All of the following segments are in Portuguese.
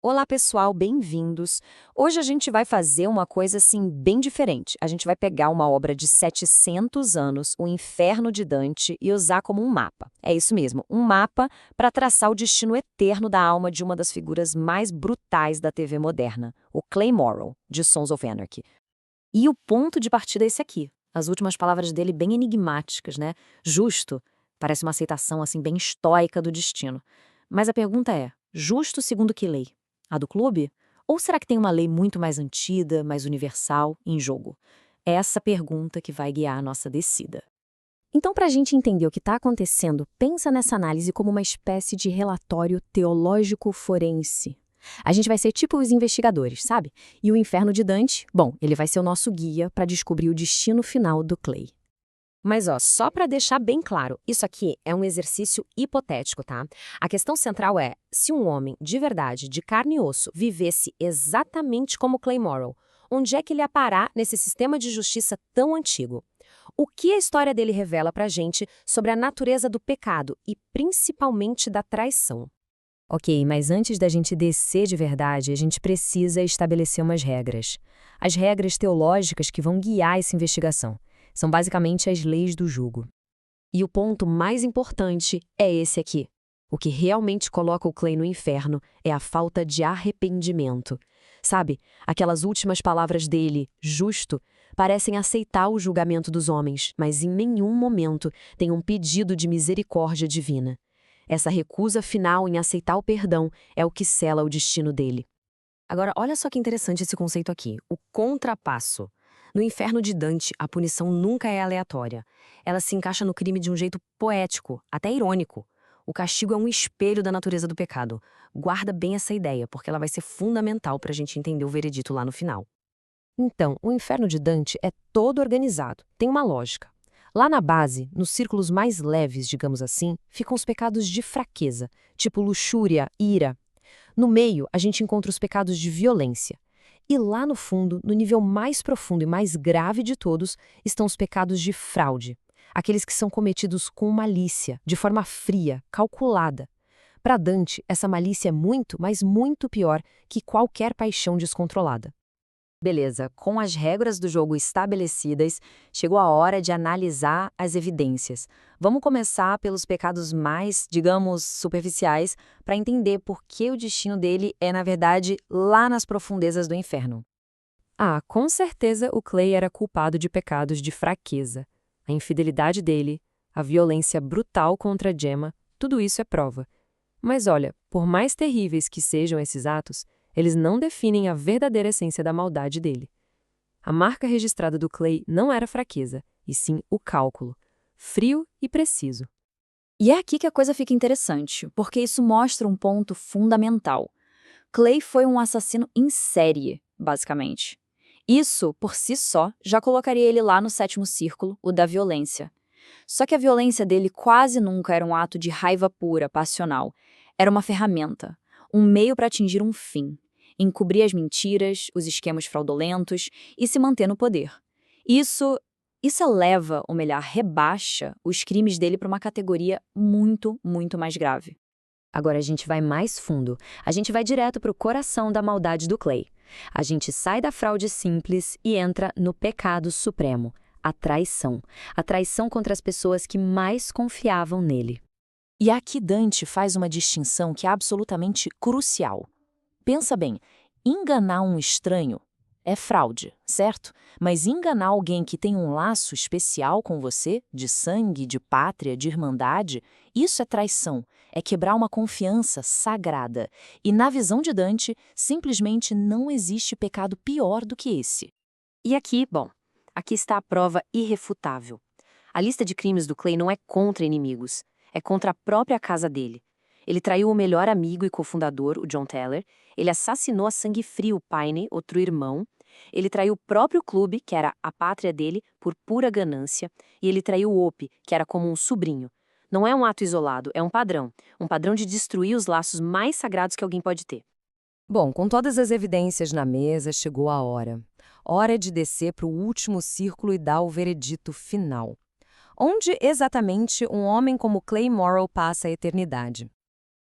Olá, pessoal, bem-vindos. Hoje a gente vai fazer uma coisa assim bem diferente. A gente vai pegar uma obra de 700 anos, O Inferno de Dante, e usar como um mapa. É isso mesmo, um mapa para traçar o destino eterno da alma de uma das figuras mais brutais da TV moderna, o Clay Morrow, de Sons of Anarchy. E o ponto de partida é esse aqui. As últimas palavras dele bem enigmáticas, né? Justo. Parece uma aceitação assim bem estoica do destino. Mas a pergunta é, justo segundo que lei? A do clube? Ou será que tem uma lei muito mais antiga, mais universal, em jogo? É essa pergunta que vai guiar a nossa descida. Então, para a gente entender o que está acontecendo, pensa nessa análise como uma espécie de relatório teológico forense. A gente vai ser tipo os investigadores, sabe? E o Inferno de Dante, bom, ele vai ser o nosso guia para descobrir o destino final do Clay. Mas, ó, só para deixar bem claro, isso aqui é um exercício hipotético, tá? A questão central é, se um homem de verdade, de carne e osso, vivesse exatamente como Clay Morrow, onde é que ele ia parar nesse sistema de justiça tão antigo? O que a história dele revela pra gente sobre a natureza do pecado e principalmente da traição? Ok, mas antes da gente descer de verdade, a gente precisa estabelecer umas regras. As regras teológicas que vão guiar essa investigação. São basicamente as leis do jugo. E o ponto mais importante é esse aqui. O que realmente coloca o Clay no inferno é a falta de arrependimento. Sabe, aquelas últimas palavras dele, justo, parecem aceitar o julgamento dos homens, mas em nenhum momento tem um pedido de misericórdia divina. Essa recusa final em aceitar o perdão é o que sela o destino dele. Agora, olha só que interessante esse conceito aqui, o contrapasso. No Inferno de Dante, a punição nunca é aleatória. Ela se encaixa no crime de um jeito poético, até irônico. O castigo é um espelho da natureza do pecado. Guarda bem essa ideia, porque ela vai ser fundamental para a gente entender o veredito lá no final. Então, o Inferno de Dante é todo organizado, tem uma lógica. Lá na base, nos círculos mais leves, digamos assim, ficam os pecados de fraqueza, tipo luxúria, ira. No meio, a gente encontra os pecados de violência. E lá no fundo, no nível mais profundo e mais grave de todos, estão os pecados de fraude. Aqueles que são cometidos com malícia, de forma fria, calculada. Para Dante, essa malícia é muito, mas muito pior que qualquer paixão descontrolada. Beleza, com as regras do jogo estabelecidas, chegou a hora de analisar as evidências. Vamos começar pelos pecados mais, digamos, superficiais, para entender por que o destino dele é, na verdade, lá nas profundezas do inferno. Ah, com certeza o Clay era culpado de pecados de fraqueza. A infidelidade dele, a violência brutal contra Gemma, tudo isso é prova. Mas olha, por mais terríveis que sejam esses atos, eles não definem a verdadeira essência da maldade dele. A marca registrada do Clay não era fraqueza, e sim o cálculo, frio e preciso. E é aqui que a coisa fica interessante, porque isso mostra um ponto fundamental. Clay foi um assassino em série, basicamente. Isso, por si só, já colocaria ele lá no sétimo círculo, o da violência. Só que a violência dele quase nunca era um ato de raiva pura, passional. Era uma ferramenta, um meio para atingir um fim, encobrir as mentiras, os esquemas fraudulentos e se manter no poder. Isso eleva, ou melhor, rebaixa os crimes dele para uma categoria muito, muito mais grave. Agora a gente vai mais fundo. A gente vai direto para o coração da maldade do Clay. A gente sai da fraude simples e entra no pecado supremo, a traição. A traição contra as pessoas que mais confiavam nele. E aqui Dante faz uma distinção que é absolutamente crucial. Pensa bem, enganar um estranho é fraude, certo? Mas enganar alguém que tem um laço especial com você, de sangue, de pátria, de irmandade, isso é traição, é quebrar uma confiança sagrada. E na visão de Dante, simplesmente não existe pecado pior do que esse. E aqui, bom, aqui está a prova irrefutável. A lista de crimes do Clay não é contra inimigos, é contra a própria casa dele. Ele traiu o melhor amigo e cofundador, o John Teller. Ele assassinou a sangue frio o Paine, outro irmão. Ele traiu o próprio clube, que era a pátria dele, por pura ganância. E ele traiu o Opie, que era como um sobrinho. Não é um ato isolado, é um padrão. Um padrão de destruir os laços mais sagrados que alguém pode ter. Bom, com todas as evidências na mesa, chegou a hora. Hora de descer para o último círculo e dar o veredito final. Onde exatamente um homem como Clay Morrow passa a eternidade?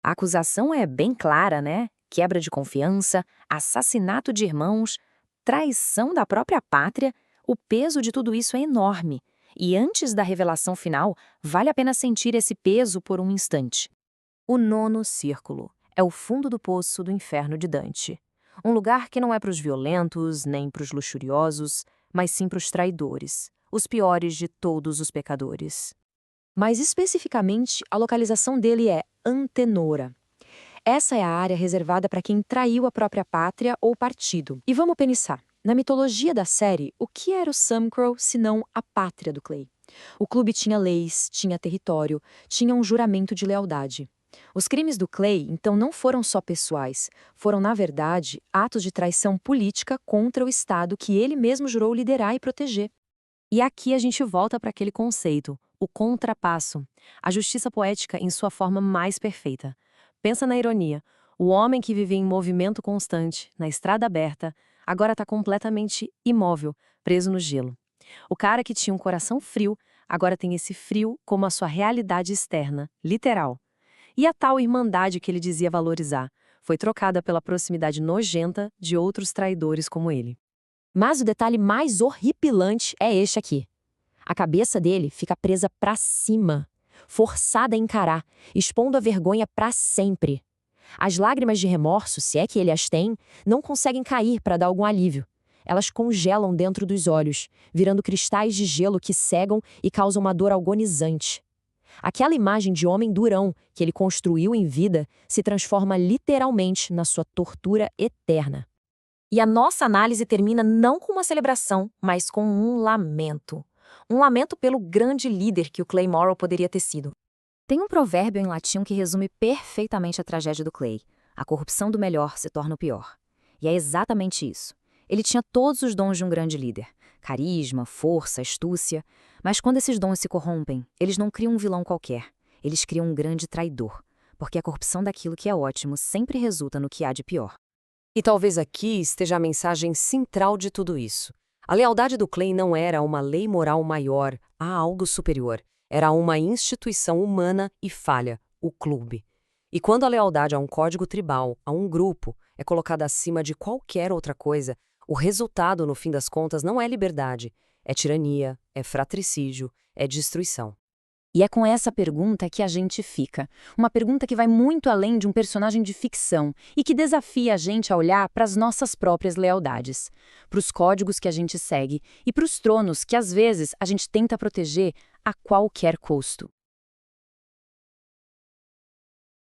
A acusação é bem clara, né? quebra de confiança, assassinato de irmãos, traição da própria pátria. O peso de tudo isso é enorme. E antes da revelação final, vale a pena sentir esse peso por um instante. O nono círculo é o fundo do poço do inferno de Dante. Um lugar que não é para os violentos, nem para os luxuriosos, mas sim para os traidores, os piores de todos os pecadores. Mais especificamente, a localização dele é Antenora. Essa é a área reservada para quem traiu a própria pátria ou partido. E vamos pensar, na mitologia da série, o que era o Sam Crow senão a pátria do Clay? O clube tinha leis, tinha território, tinha um juramento de lealdade. Os crimes do Clay, então, não foram só pessoais, foram, na verdade, atos de traição política contra o Estado que ele mesmo jurou liderar e proteger. E aqui a gente volta para aquele conceito, o contrapasso, a justiça poética em sua forma mais perfeita. Pensa na ironia, o homem que vivia em movimento constante, na estrada aberta, agora está completamente imóvel, preso no gelo. O cara que tinha um coração frio, agora tem esse frio como a sua realidade externa, literal. E a tal irmandade que ele dizia valorizar foi trocada pela proximidade nojenta de outros traidores como ele. Mas o detalhe mais horripilante é este aqui. A cabeça dele fica presa para cima, forçada a encarar, expondo a vergonha para sempre. As lágrimas de remorso, se é que ele as tem, não conseguem cair para dar algum alívio. Elas congelam dentro dos olhos, virando cristais de gelo que cegam e causam uma dor agonizante. Aquela imagem de homem durão que ele construiu em vida se transforma literalmente na sua tortura eterna. E a nossa análise termina não com uma celebração, mas com um lamento. Um lamento pelo grande líder que o Clay Morrow poderia ter sido. Tem um provérbio em latim que resume perfeitamente a tragédia do Clay. A corrupção do melhor se torna o pior. E é exatamente isso. Ele tinha todos os dons de um grande líder. Carisma, força, astúcia. Mas quando esses dons se corrompem, eles não criam um vilão qualquer. Eles criam um grande traidor. Porque a corrupção daquilo que é ótimo sempre resulta no que há de pior. E talvez aqui esteja a mensagem central de tudo isso. A lealdade do Clay não era a uma lei moral maior, a algo superior. Era uma instituição humana e falha, o clube. E quando a lealdade a um código tribal, a um grupo, é colocada acima de qualquer outra coisa, o resultado, no fim das contas, não é liberdade, é tirania, é fratricídio, é destruição. E é com essa pergunta que a gente fica. Uma pergunta que vai muito além de um personagem de ficção e que desafia a gente a olhar para as nossas próprias lealdades, para os códigos que a gente segue e para os tronos que, às vezes, a gente tenta proteger a qualquer custo.